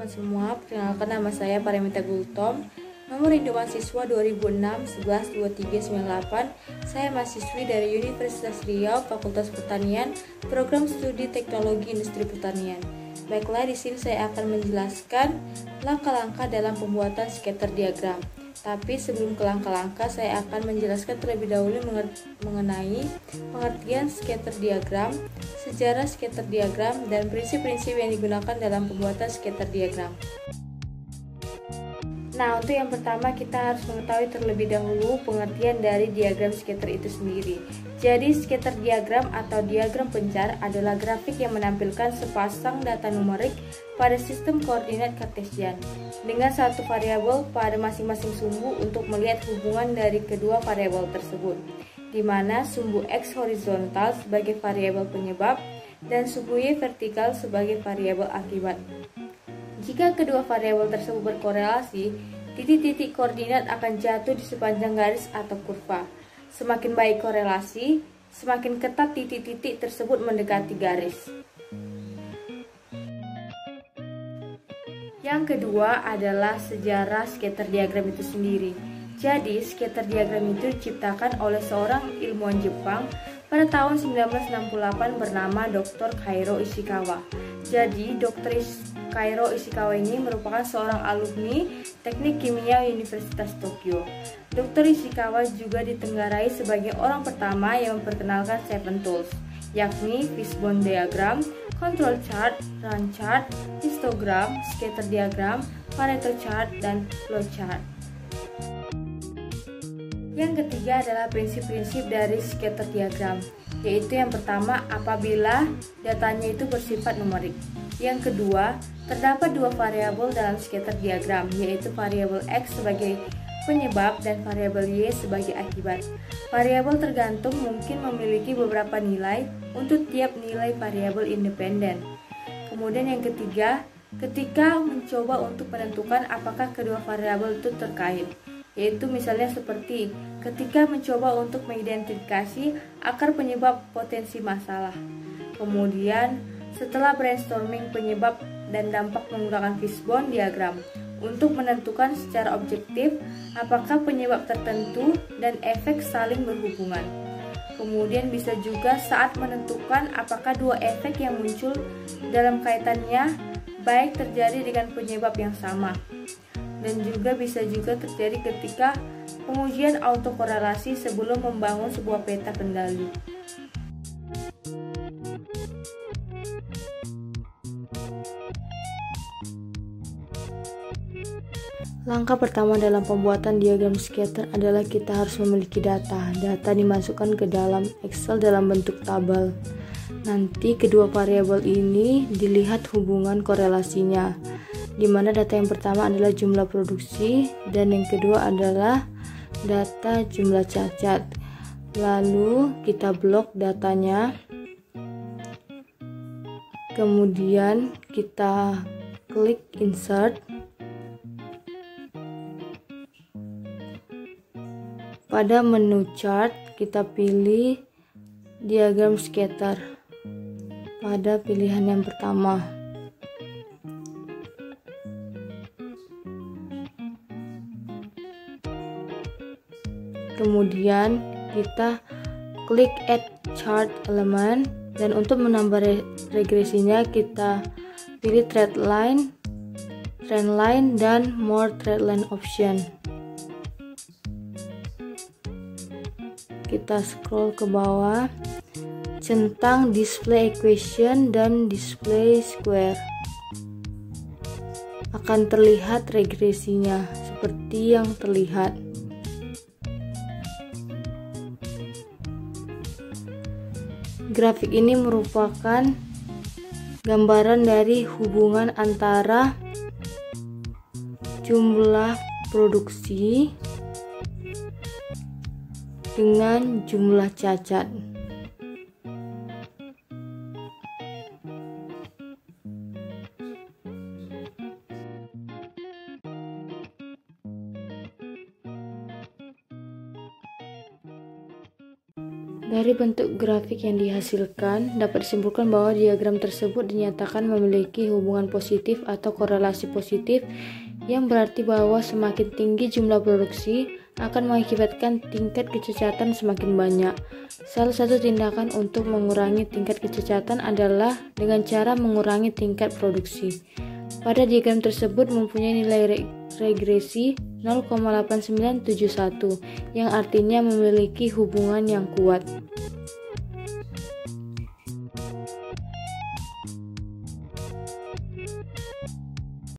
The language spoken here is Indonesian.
teman-teman semua, perkenalkan nama saya Paramita Gultom. Nomor induk mahasiswa 2006 11 23 98. Saya mahasiswi dari Universitas Riau, Fakultas Pertanian, Program Studi Teknologi Industri Pertanian. Baiklah, di sini saya akan menjelaskan langkah-langkah dalam pembuatan scatter diagram. Tapi sebelum ke langkah-langkah, saya akan menjelaskan terlebih dahulu mengenai pengertian scatter diagram, sejarah scatter diagram, dan prinsip-prinsip yang digunakan dalam pembuatan scatter diagram. Nah, untuk yang pertama kita harus mengetahui terlebih dahulu pengertian dari diagram scatter itu sendiri. Jadi, scatter diagram atau diagram pencar adalah grafik yang menampilkan sepasang data numerik pada sistem koordinat Cartesian dengan satu variabel pada masing-masing sumbu untuk melihat hubungan dari kedua variabel tersebut, di mana sumbu X horizontal sebagai variabel penyebab dan sumbu Y vertikal sebagai variabel akibat. Jika kedua variabel tersebut berkorelasi, titik-titik koordinat akan jatuh di sepanjang garis atau kurva. Semakin baik korelasi, semakin ketat titik-titik tersebut mendekati garis. Yang kedua adalah sejarah scatter diagram itu sendiri. Jadi, scatter diagram itu diciptakan oleh seorang ilmuwan Jepang pada tahun 1968 bernama Dr. Kairo Ishikawa. Jadi, Dr. Kairo Ishikawa ini merupakan seorang alumni Teknik Kimia Universitas Tokyo. Dr. Ishikawa juga ditenggarai sebagai orang pertama yang memperkenalkan 7 tools, yakni fishbone diagram, control chart, run chart, histogram, scatter diagram, Pareto chart, dan flow chart. Yang ketiga adalah prinsip-prinsip dari scatter diagram, yaitu yang pertama, apabila datanya itu bersifat numerik. Yang kedua, terdapat dua variabel dalam scatter diagram, yaitu variabel X sebagai penyebab dan variabel Y sebagai akibat. Variabel tergantung mungkin memiliki beberapa nilai untuk tiap nilai variabel independen. Kemudian yang ketiga, ketika mencoba untuk menentukan apakah kedua variabel itu terkait, yaitu misalnya seperti ketika mencoba untuk mengidentifikasi akar penyebab potensi masalah. Kemudian setelah brainstorming penyebab dan dampak menggunakan fishbone diagram untuk menentukan secara objektif apakah penyebab tertentu dan efek saling berhubungan. Kemudian bisa juga saat menentukan apakah dua efek yang muncul dalam kaitannya baik terjadi dengan penyebab yang sama. Dan juga bisa juga terjadi ketika pengujian autokorelasi sebelum membangun sebuah peta kendali. Langkah pertama dalam pembuatan diagram scatter adalah kita harus memiliki data. Data dimasukkan ke dalam Excel dalam bentuk tabel. Nanti kedua variabel ini dilihat hubungan korelasinya, di mana data yang pertama adalah jumlah produksi dan yang kedua adalah data jumlah cacat. Lalu kita blok datanya, kemudian kita klik insert. Pada menu chart kita pilih diagram scatter pada pilihan yang pertama. Kemudian kita klik add chart element dan untuk menambah regresinya kita pilih trend line dan more trend line option. Kita scroll ke bawah, centang display equation dan display square. Akan terlihat regresinya seperti yang terlihat. Grafik ini merupakan gambaran dari hubungan antara jumlah produksi dengan jumlah cacat. Dari Dari bentuk grafik yang dihasilkan, dapat disimpulkan bahwa diagram tersebut dinyatakan memiliki hubungan positif atau korelasi positif, yang berarti bahwa semakin tinggi jumlah produksi akan mengakibatkan tingkat kecacatan semakin banyak. Salah satu tindakan untuk mengurangi tingkat kecacatan adalah dengan cara mengurangi tingkat produksi. Pada diagram tersebut mempunyai nilai regresi 0,8971, yang artinya memiliki hubungan yang kuat.